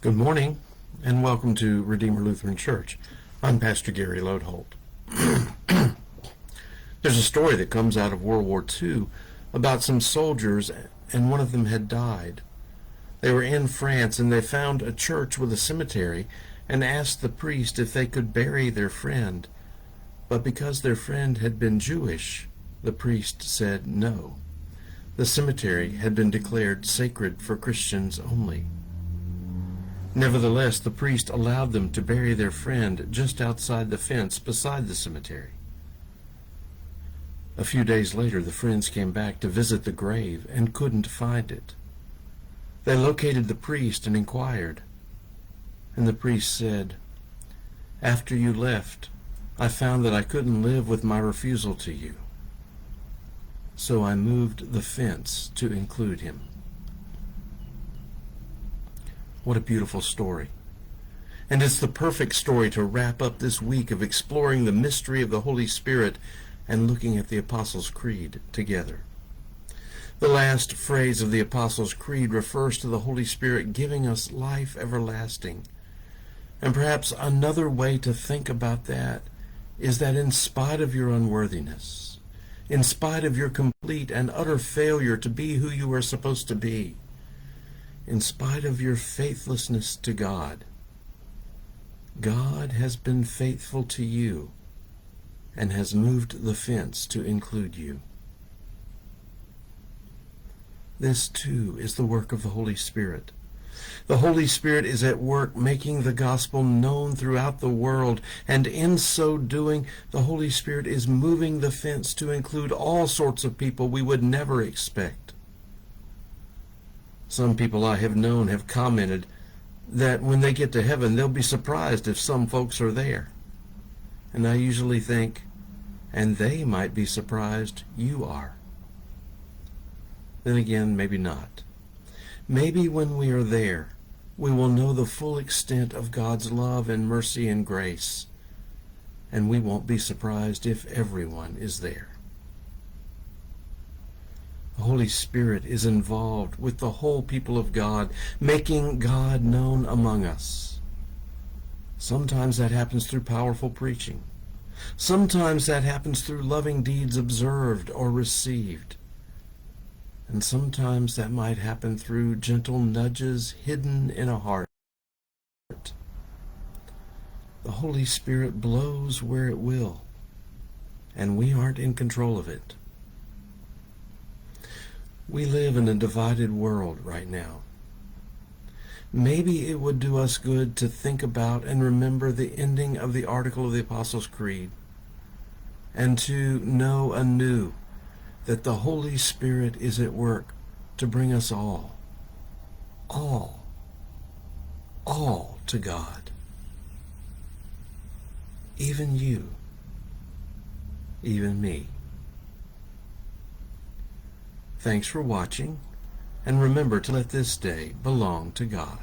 Good morning, and welcome to Redeemer Lutheran Church. I'm Pastor Gary Lodeholt. There's a story that comes out of World War II about some soldiers, and one of them had died. They were in France, and they found a church with a cemetery and asked the priest if they could bury their friend. But because their friend had been Jewish, the priest said no. The cemetery had been declared sacred for Christians only. Nevertheless, the priest allowed them to bury their friend just outside the fence beside the cemetery. A few days later, the friends came back to visit the grave and couldn't find it. They located the priest and inquired, and the priest said, "After you left, I found that I couldn't live with my refusal to you. So I moved the fence to include him." What a beautiful story. And it's the perfect story to wrap up this week of exploring the mystery of the Holy Spirit and looking at the Apostles' Creed together. The last phrase of the Apostles' Creed refers to the Holy Spirit giving us life everlasting. And perhaps another way to think about that is that in spite of your unworthiness, in spite of your complete and utter failure to be who you are supposed to be, in spite of your faithlessness to God, God has been faithful to you and has moved the fence to include you. This, too, is the work of the Holy Spirit. The Holy Spirit is at work making the gospel known throughout the world, and in so doing, the Holy Spirit is moving the fence to include all sorts of people we would never expect. Some people I have known have commented that when they get to heaven, they'll be surprised if some folks are there. And I usually think, and they might be surprised you are. Then again, maybe not. Maybe when we are there, we will know the full extent of God's love and mercy and grace, and we won't be surprised if everyone is there. The Holy Spirit is involved with the whole people of God, making God known among us. Sometimes that happens through powerful preaching. Sometimes that happens through loving deeds observed or received. And sometimes that might happen through gentle nudges hidden in a heart. The Holy Spirit blows where it will, and we aren't in control of it. We live in a divided world right now. Maybe it would do us good to think about and remember the ending of the article of the Apostles' Creed, and to know anew that the Holy Spirit is at work to bring us all to God. Even you, even me. Thanks for watching, and remember to let this day belong to God.